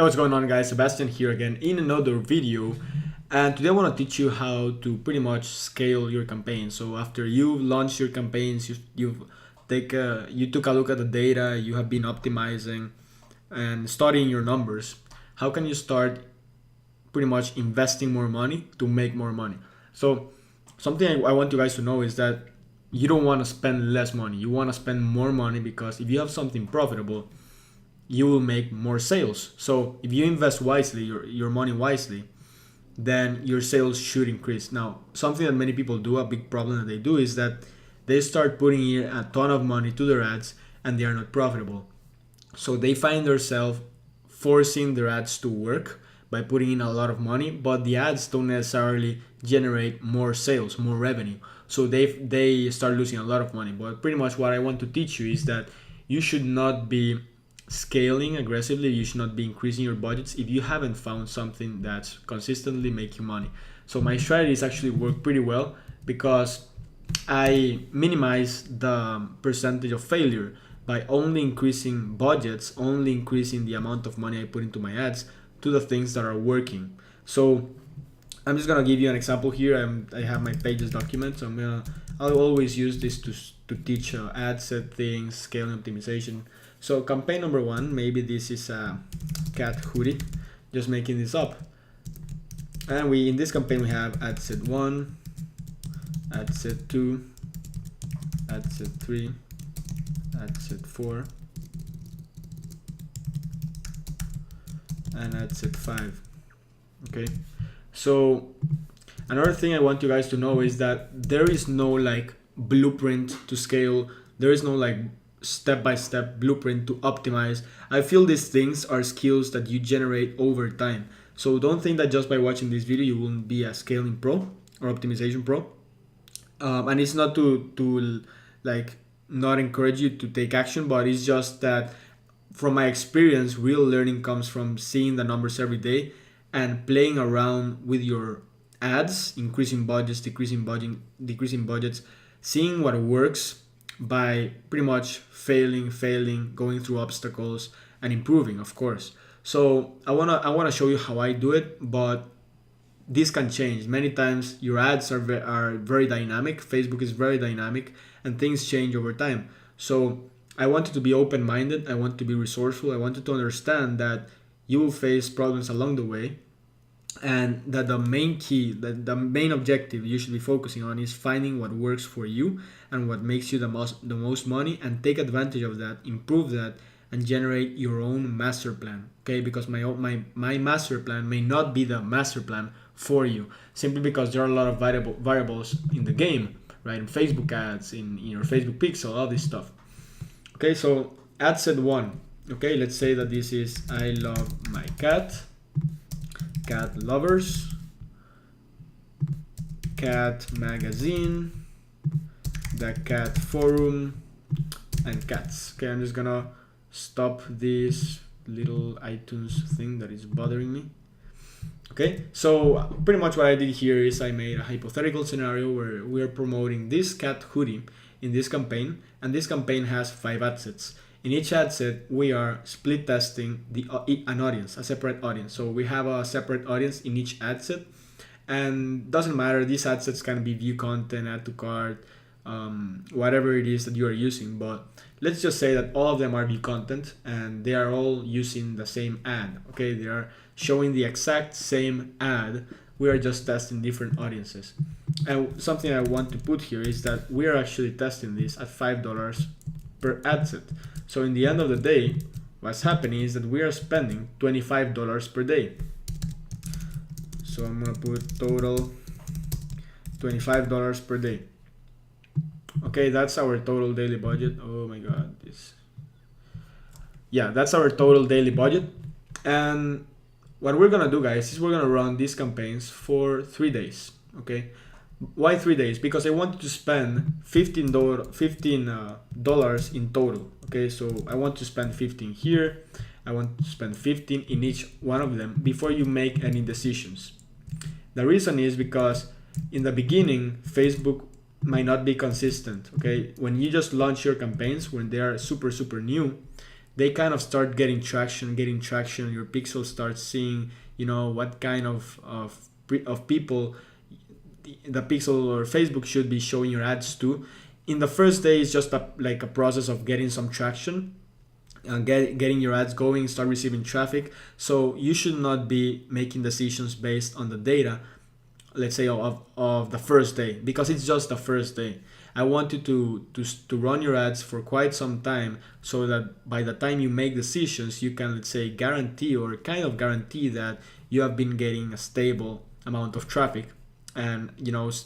Hey, what's going on, guys? Sebastian here again in another video, and today I want to teach you how to pretty much scale your campaign. So after you've launched your campaigns, you took a look at the data, you have been optimizing and studying your numbers. How can you start pretty much investing more money to make more money? So something I want you guys to know is that you don't want to spend less money. You want to spend more money, because if you have something profitable, you will make more sales. So if you invest wisely, your money wisely, then your sales should increase. Now, something that many people do, a big problem that they do, is that they start putting in a ton of money to their ads and they are not profitable. So they find themselves forcing their ads to work by putting in a lot of money, but the ads don't necessarily generate more sales, more revenue. So they start losing a lot of money. But pretty much what I want to teach you is that you should not be scaling aggressively. You should not be increasing your budgets if you haven't found something that's consistently making money. So my strategies actually work pretty well because I minimize the percentage of failure by only increasing budgets, only increasing the amount of money I put into my ads to the things that are working. So I'm just gonna give you an example here. I have my pages document, so I'll always use this to teach ad set things, scaling optimization. So campaign number one, maybe this is a cat hoodie, just making this up. And in this campaign we have ad set 1, ad set 2, ad set 3, ad set 4, and ad set 5. Okay, so another thing I want you guys to know is that there is no like blueprint to scale. There is no like step-by-step blueprint to optimize. I feel these things are skills that you generate over time. So don't think that just by watching this video you will be a scaling pro or optimization pro. And it's not to like not encourage you to take action, but it's just that from my experience, real learning comes from seeing the numbers every day and playing around with your ads, increasing budgets, decreasing budgets, seeing what works by pretty much failing, going through obstacles and improving, of course. So I wanna show you how I do it, but this can change. Many times your ads are very dynamic. Facebook is very dynamic and things change over time. So I want you to be open-minded. I want to be resourceful. I want you to understand that you will face problems along the way, and that the main key, that the main objective you should be focusing on is finding what works for you and what makes you the most money, and take advantage of that, improve that, and generate your own master plan. Okay, because my master plan may not be the master plan for you, simply because there are a lot of variables in the game, right? In Facebook ads, in your Facebook pixel, all this stuff. Okay, so ad set 1. Okay, let's say that this is I love my cat lovers, cat magazine, the cat forum, and cats. Okay, I'm just gonna stop this little iTunes thing that is bothering me. Okay, so pretty much what I did here is I made a hypothetical scenario where we are promoting this cat hoodie in this campaign, and this campaign has 5 ad sets. In each ad set, we are split testing an audience, a separate audience. So we have a separate audience in each ad set, and doesn't matter, these ad sets can be view content, add to cart, whatever it is that you are using. But let's just say that all of them are view content and they are all using the same ad. Okay, they are showing the exact same ad. We are just testing different audiences. And something I want to put here is that we are actually testing this at $5 per ad set. So in the end of the day, what's happening is that we are spending $25 per day. So I'm gonna put total $25 per day. Okay, that's our total daily budget. Oh my god, that's our total daily budget. And what we're gonna do, guys, is we're gonna run these campaigns for 3 days. Okay, why 3 days? Because I wanted to spend $15 in total. Okay, so I want to spend 15 here, I want to spend 15 in each one of them before you make any decisions. The reason is because in the beginning, Facebook might not be consistent. Okay, when you just launch your campaigns, when they are super new, they kind of start getting traction. Your pixel starts seeing, what kind of people the pixel or Facebook should be showing your ads to. In the first day, it's just like a process of getting some traction, getting your ads going, start receiving traffic. So you should not be making decisions based on the data, let's say of the first day, because it's just the first day. I want you to run your ads for quite some time, so that by the time you make decisions, you can, let's say, guarantee or kind of guarantee that you have been getting a stable amount of traffic, and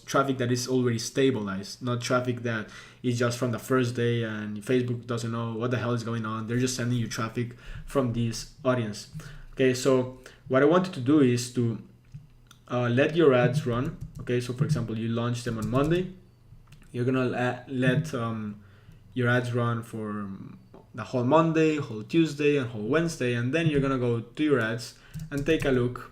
traffic that is already stabilized, not traffic that is just from the first day and Facebook doesn't know what the hell is going on. They're just sending you traffic from this audience. Okay, so what I wanted to do is to let your ads run. Okay, so for example, you launch them on Monday. You're gonna let your ads run for the whole Monday, whole Tuesday, and whole Wednesday, and then you're gonna go to your ads and take a look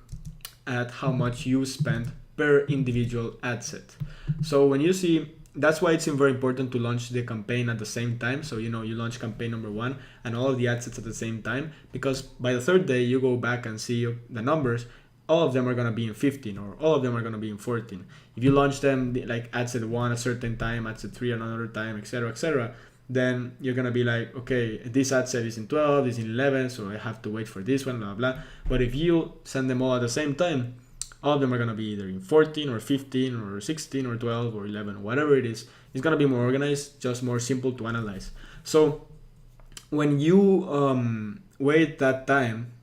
at how much you spent per individual ad set. So when you see, that's why it's very important to launch the campaign at the same time. So you launch campaign number 1 and all of the ad sets at the same time, because by the third day you go back and see the numbers. All of them are going to be in 15, or all of them are going to be in 14. If you launch them like ad set 1 a certain time, ad set 3 another time, etc., then you're going to be like, okay, this ad set is in 12, is in 11, so I have to wait for this one, blah blah. But if you send them all at the same time, all of them are going to be either in 14 or 15 or 16 or 12 or 11, whatever it is. It's going to be more organized, just more simple to analyze. So when you wait that time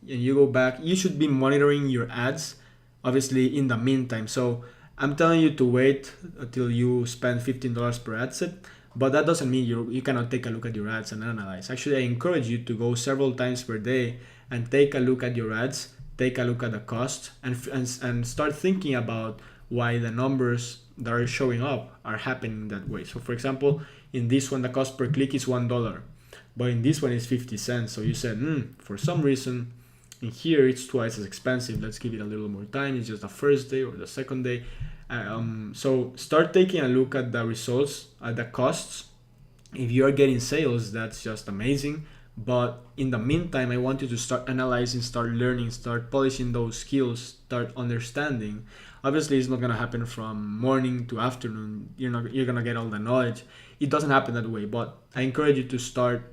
and you go back, you should be monitoring your ads, obviously, in the meantime. So I'm telling you to wait until you spend $15 per ad set, but that doesn't mean you cannot take a look at your ads and analyze. Actually, I encourage you to go several times per day and take a look at your ads, take a look at the cost, and start thinking about why the numbers that are showing up are happening that way. So for example, in this one, the cost per click is $1, but in this one is 50 cents. So you said, for some reason, in here it's twice as expensive. Let's give it a little more time. It's just the first day or the second day. So start taking a look at the results, at the costs. If you are getting sales, that's just amazing. But in the meantime, I want you to start analyzing, start learning, start polishing those skills, start understanding. Obviously, it's not going to happen from morning to afternoon. You're going to get all the knowledge. It doesn't happen that way. But I encourage you to start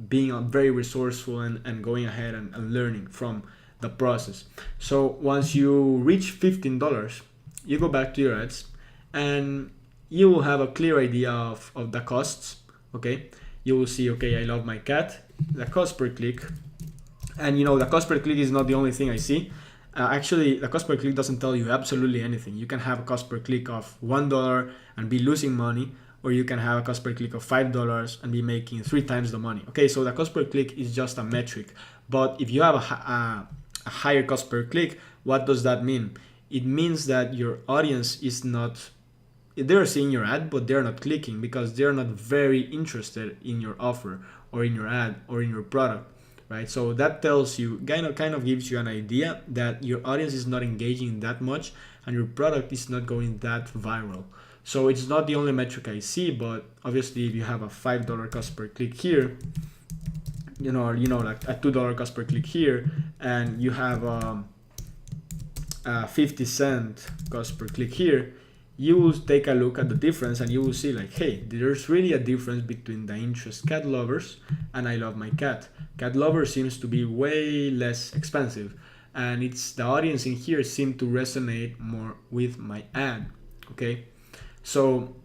being very resourceful and going ahead and learning from the process. So once you reach $15, you go back to your ads and you will have a clear idea of the costs. Okay, you will see, okay, I love my cat, the cost per click. And the cost per click is not the only thing I see. Actually, the cost per click doesn't tell you absolutely anything. You can have a cost per click of $1 and be losing money, or you can have a cost per click of $5 and be making 3 times the money. Okay, so the cost per click is just a metric. But if you have a higher cost per click, what does that mean? It means that your audience is not, they're seeing your ad, but they're not clicking because they're not very interested in your offer or in your ad or in your product, right? So that tells you, kind of gives you an idea that your audience is not engaging that much and your product is not going that viral. So it's not the only metric I see, but obviously if you have a $5 cost per click here, or like a $2 cost per click here, and you have a 50-cent cost per click here, you will take a look at the difference and you will see like, hey, there's really a difference between the interest cat lovers and I love my cat. Cat lover seems to be way less expensive, and it's the audience in here seem to resonate more with my ad. Okay, so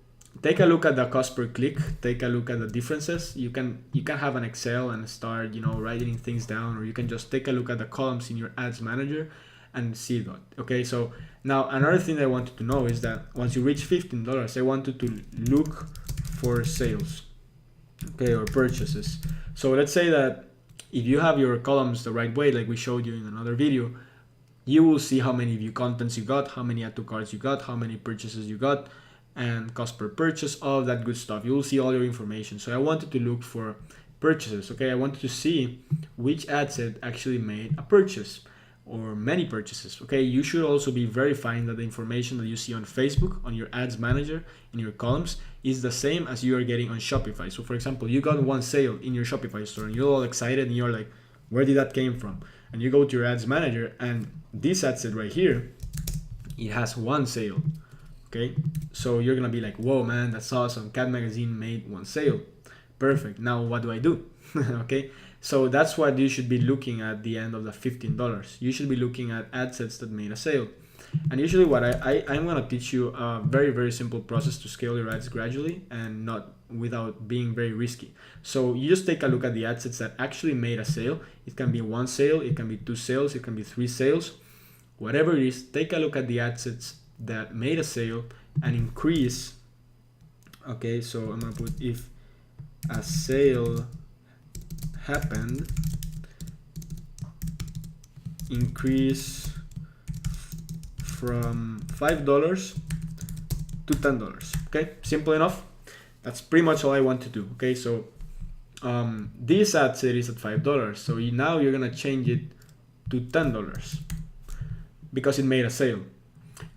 take a look at the cost per click, take a look at the differences. You can have an Excel and start writing things down, or you can just take a look at the columns in your ads manager and see that. Okay, so now another thing I wanted to know is that once you reach $15, I wanted to look for sales, okay, or purchases. So let's say that if you have your columns the right way, like we showed you in another video, you will see how many view contents you got, how many add to carts you got, how many purchases you got, and cost per purchase, all of that good stuff. You will see all your information. So I wanted to look for purchases. Okay, I wanted to see which ad set actually made a purchase. or many purchases. Okay, you should also be verifying that the information that you see on Facebook on your ads manager in your columns is the same as you are getting on Shopify. So for example, you got one sale in your Shopify store and you're all excited and you're like, where did that came from? And you go to your ads manager and this ad set right here, it has one sale. Okay, so you're gonna be like, whoa man, that's awesome, Cat Magazine made one sale, perfect, now what do I do? Okay, so that's what you should be looking at the end of the $15. You should be looking at ad sets that made a sale. And usually what I'm gonna teach you a very, very simple process to scale your ads gradually and not without being very risky. So you just take a look at the ad sets that actually made a sale. It can be one sale, it can be two sales, it can be three sales, whatever it is. Take a look at the ad sets that made a sale and increase. Okay, so I'm gonna put if a sale happened, increase from $5 to $10. Okay, simple enough. That's pretty much all I want to do. Okay, so this ad set is at $5, so now you're gonna change it to $10 because it made a sale.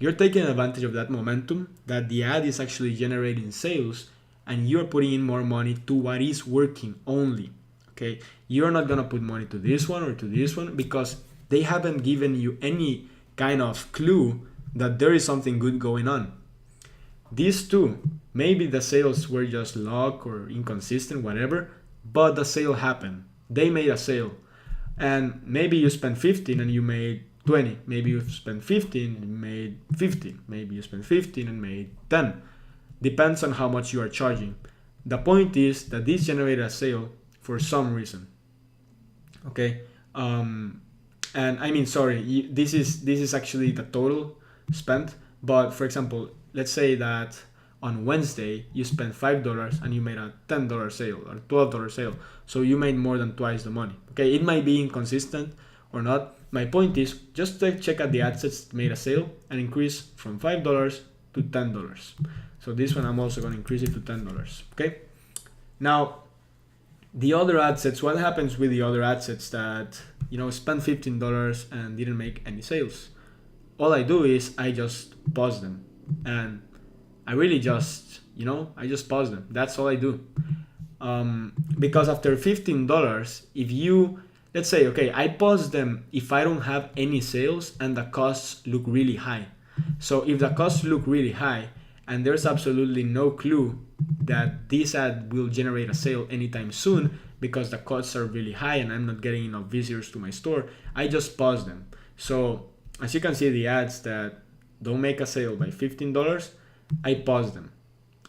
You're taking advantage of that momentum that the ad is actually generating sales, and you're putting in more money to what is working only. Okay, you're not gonna put money to this one or to this one because they haven't given you any kind of clue that there is something good going on. These two, maybe the sales were just luck or inconsistent, whatever, but the sale happened. They made a sale, and maybe you spent 15 and you made 20. Maybe you spent 15 and made 15. Maybe you spent 15 and made 10. Depends on how much you are charging. The point is that this generated a sale for some reason. Okay, and I mean, sorry, this is actually the total spent. But for example, let's say that on Wednesday you spent $5 and you made a $10 sale or $12 sale, so you made more than twice the money. Okay, it might be inconsistent or not. My point is just check out the ad sets that made a sale and increase from $5 to $10. So this one I'm also going to increase it to $10. Okay, now the other ad sets, what happens with the other ad sets that, you know, spent $15 and didn't make any sales? All I do is I just pause them, and I really just, I just pause them. That's all I do. Because after $15, if you, let's say, okay, I pause them if I don't have any sales and the costs look really high. So if the costs look really high and there's absolutely no clue that this ad will generate a sale anytime soon because the costs are really high and I'm not getting enough visitors to my store, I just pause them. So as you can see, the ads that don't make a sale by $15, I pause them,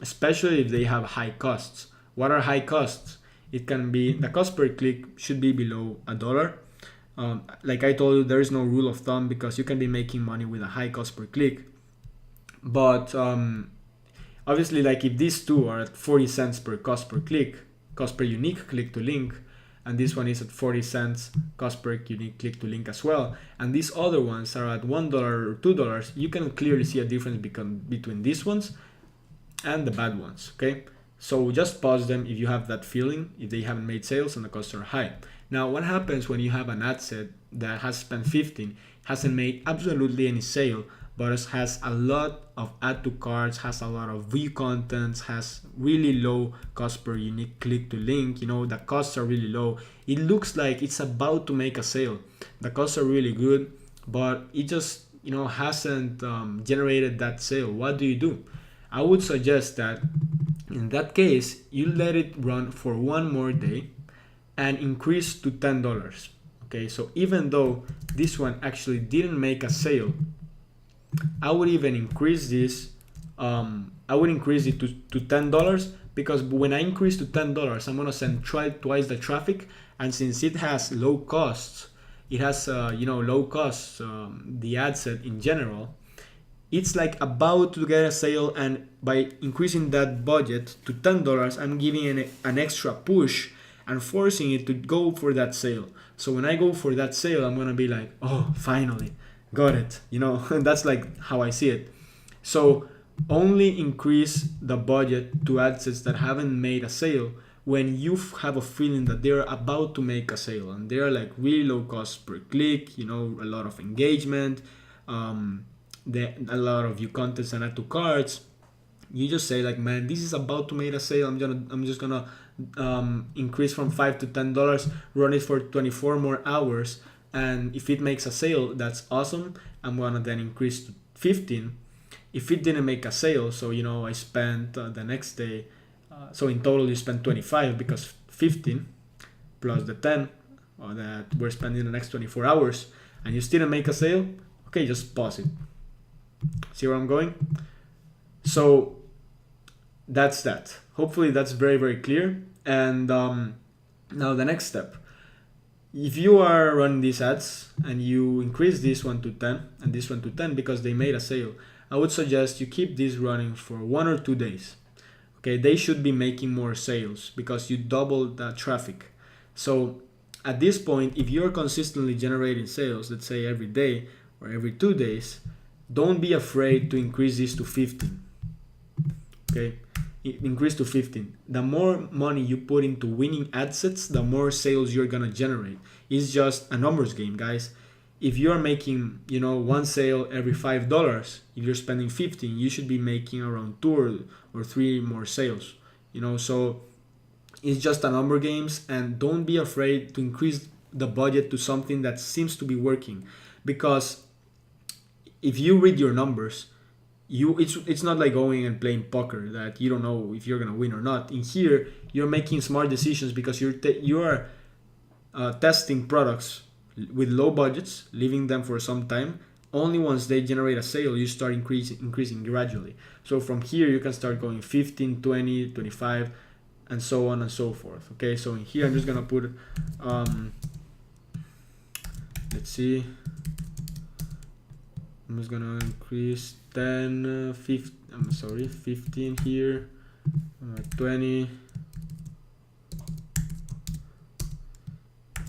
especially if they have high costs. What are high costs? It can be, the cost per click should be below $1. Like I told you, there is no rule of thumb because you can be making money with a high cost per click. But obviously, like if these two are at 40 cents per cost per click, cost per unique click to link, and this one is at 40 cents cost per unique click to link as well, and these other ones are at $1 or $2, you can clearly see a difference between these ones and the bad ones. Okay, so just pause them if you have that feeling, if they haven't made sales and the costs are high. Now, what happens when you have an ad set that has spent 15, hasn't made absolutely any sale, but has a lot of add to carts, has a lot of view contents, has really low cost per unique click to link, the costs are really low. It looks like it's about to make a sale. The costs are really good, but it just, hasn't generated that sale. What do? I would suggest that in that case, you let it run for one more day and increase to $10. Okay, so even though this one actually didn't make a sale, I would even increase this. I would increase it to $10 because when I increase to $10, I'm gonna send twice the traffic, and since it has low costs, it has low costs. The ad set in general, it's like about to get a sale, and by increasing that budget to $10, I'm giving it an extra push and forcing it to go for that sale. So when I go for that sale, I'm gonna be like, oh, finally. Got it. That's like how I see it. So only increase the budget to ad sets that haven't made a sale when you have a feeling that they're about to make a sale and they're like really low cost per click, a lot of engagement, a lot of view contents and add to carts. You just say like, man, this is about to make a sale. I'm just gonna increase from $5 to $10, run it for 24 more hours, and if it makes a sale, that's awesome. I'm gonna then increase to 15. If it didn't make a sale, so I spent the next day, so in total you spend 25 because 15 plus the 10 that we're spending the next 24 hours, and you still didn't make a sale. Okay, just pause it. See where I'm going? So that's that. Hopefully that's very, very clear. And now the next step. If you are running these ads and you increase this one to 10 and this one to 10 because they made a sale, I would suggest you keep this running for 1 or 2 days. Okay, they should be making more sales because you doubled the traffic. So at this point, if you're consistently generating sales, let's say every day or every 2 days, don't be afraid to increase this to 15. Okay, increase to 15. The more money you put into winning ad sets, the more sales you're gonna generate. It's just a numbers game, guys. If you're making, one sale every $5, if you're spending 15, you should be making around 2 or 3 more sales. So it's just a number games, and don't be afraid to increase the budget to something that seems to be working, because if you read your numbers, it's not like going and playing poker that you don't know if you're gonna win or not. In here, you're making smart decisions because you are testing products with low budgets, leaving them for some time. Only once they generate a sale, you start increasing gradually. So from here, you can start going 15, 20, 25, and so on and so forth. Okay, so in here, I'm just gonna put, let's see, I'm just gonna increase 10, 15 here, 20,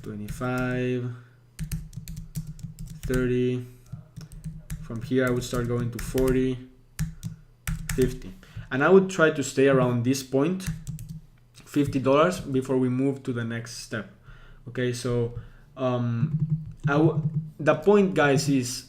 25, 30. From here I would start going to 40, 50, and I would try to stay around this point, $50, before we move to the next step. Okay, so the point, guys, is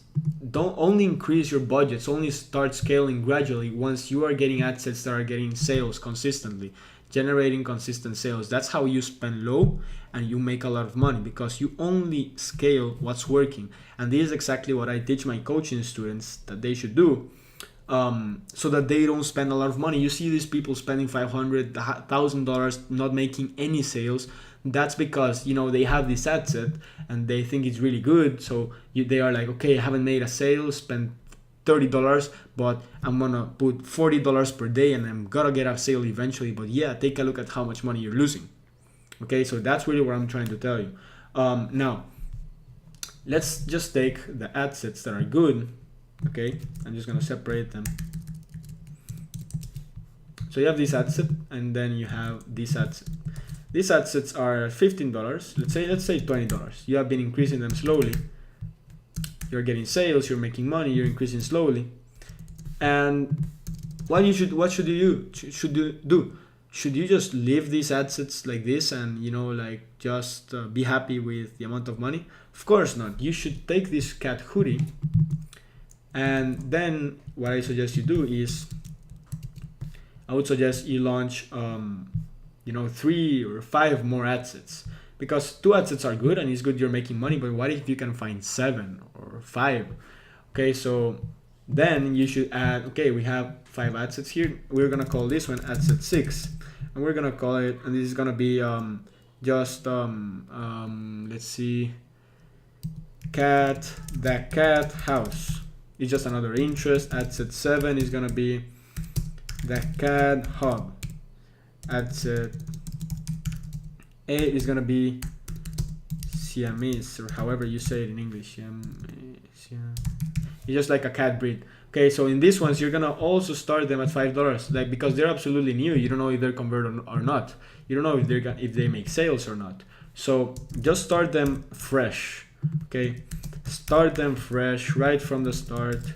don't only increase your budgets, only start scaling gradually once you are getting ad sets that are getting sales consistently, generating consistent sales. That's how you spend low and you make a lot of money, because you only scale what's working. And this is exactly what I teach my coaching students that they should do, so that they don't spend a lot of money. You see these people spending $500, $1,000 not making any sales. That's because they have this ad set and they think it's really good, so they are like, okay, I haven't made a sale, spend $30, but I'm gonna put $40 per day and I'm gonna get a sale eventually. But yeah, take a look at how much money you're losing. Okay, so that's really what I'm trying to tell you. Now let's just take the ad sets that are good. Okay, I'm just gonna separate them. So you have this ad set and then you have this ad set. These ad sets are $15. Let's say $20. You have been increasing them slowly. You're getting sales, you're making money, you're increasing slowly. And what should you do? Should you just leave these ad sets like this and just be happy with the amount of money? Of course not. You should take this cat hoodie, and then what I suggest you do is I would suggest you launch 3 or 5 more ad sets, because 2 ad sets are good and it's good you're making money, but what if you can find 7 or 5? Okay, so then you should add, okay, we have 5 ad sets here, we're gonna call this one ad set 6, and we're gonna call it, and this is gonna be let's see, the cat house. It's just another interest. Ad set 7 is gonna be the cat hub. Ad set 8 is gonna be Siamese, or however you say it in English. It's just like a cat breed. Okay, so in these ones you're gonna also start them at $5, like, because they're absolutely new. You don't know if they're converted or not. You don't know if they make sales or not. So just start them fresh. Okay, start them fresh right from the start.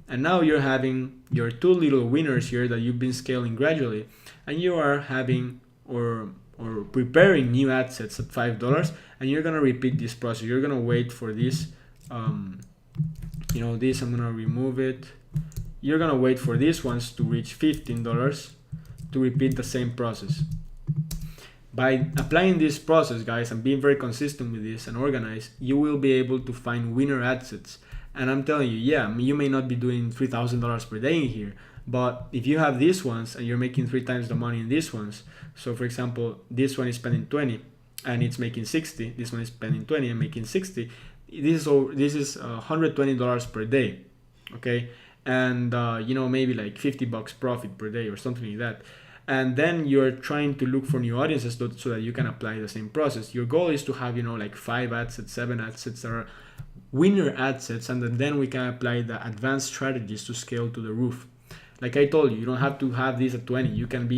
And now you're having your 2 little winners here that you've been scaling gradually, and you are having or or preparing new ad sets at $5, and you're gonna repeat this process. You're gonna wait for this, this, I'm gonna remove it. You're gonna wait for these ones to reach $15 to repeat the same process. By applying this process, guys, and being very consistent with this and organized, you will be able to find winner ad sets. And I'm telling you, yeah, you may not be doing $3,000 per day in here, but if you have these ones and you're making 3 times the money in these ones, so for example, this one is spending 20 and it's making 60, this one is spending 20 and making 60, this is $120 per day, okay? And maybe like $50 profit per day or something like that. And then you're trying to look for new audiences so that you can apply the same process. Your goal is to have like 5 ad sets, 7 ad sets that are winner ad sets, and then we can apply the advanced strategies to scale to the roof. Like I told you, you don't have to have these at 20. You can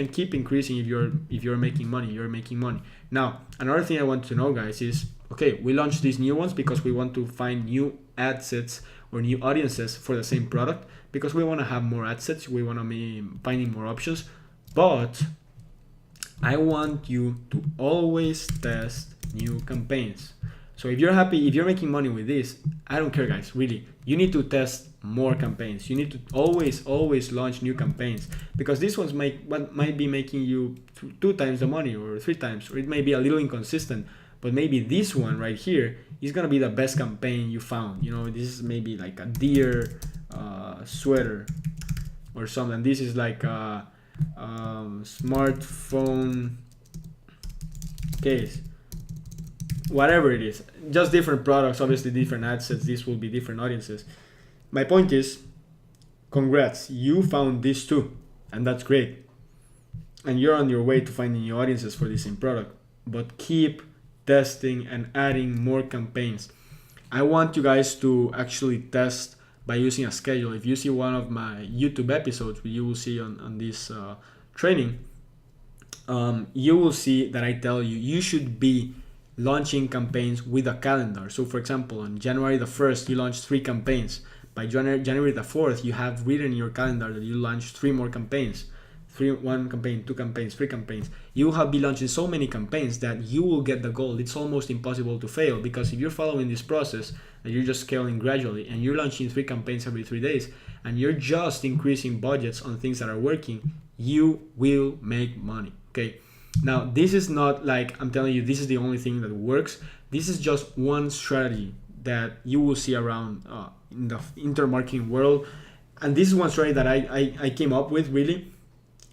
keep increasing if you're making money. You're making money. Now, another thing I want to know, guys, is okay, we launched these new ones because we want to find new ad sets or new audiences for the same product, because we want to have more ad sets. We want to be finding more options. But I want you to always test new campaigns. So if you're happy, if you're making money with this, I don't care, guys, really. You need to test more campaigns. You need to always launch new campaigns, because these ones might be making you 2 times the money or 3 times, or it may be a little inconsistent, but maybe this one right here is going to be the best campaign you found. This is maybe like a deer sweater or something. This is like a smartphone case, whatever it is, just different products, obviously different ad sets. This will be different audiences. My point is, congrats, you found these 2, and that's great, and you're on your way to finding new audiences for the same product. But keep testing and adding more campaigns. I want you guys to actually test by using a schedule. If you see one of my YouTube episodes, you will see on this training, you will see that I tell you should be launching campaigns with a calendar. So for example, on January the 1st, you launch 3 campaigns. By January the 4th, you have written in your calendar that you launch 3 more campaigns. 1 campaign, 2 campaigns, 3 campaigns. You will be launching so many campaigns that you will get the goal. It's almost impossible to fail, because if you're following this process and you're just scaling gradually and you're launching 3 campaigns every 3 days and you're just increasing budgets on things that are working, you will make money. Okay. Now, this is not like I'm telling you this is the only thing that works. This is just one strategy that you will see around in the intermarketing world. And this is one strategy that I came up with, really.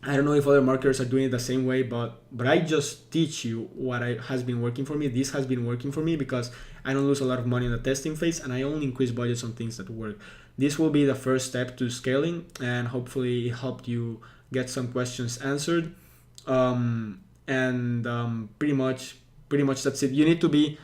I don't know if other marketers are doing it the same way, but I just teach you what has been working for me. This has been working for me because I don't lose a lot of money in the testing phase, and I only increase budgets on things that work. This will be the first step to scaling, and hopefully it helped you get some questions answered. Pretty much that's it. You need to be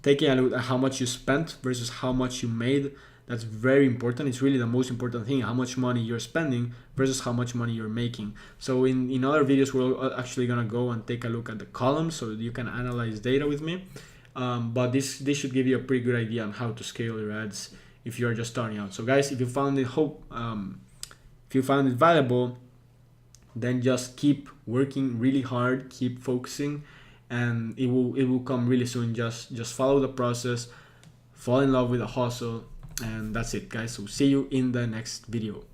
taking a look at how much you spent versus how much you made. That's very important. It's really the most important thing, how much money you're spending versus how much money you're making. So in other videos, we're actually gonna go and take a look at the columns so you can analyze data with me. But this should give you a pretty good idea on how to scale your ads if you're just starting out. So guys, if you found it valuable, then just keep working really hard, keep focusing, and it will come really soon. Just follow the process, fall in love with the hustle, and that's it, guys. So see you in the next video.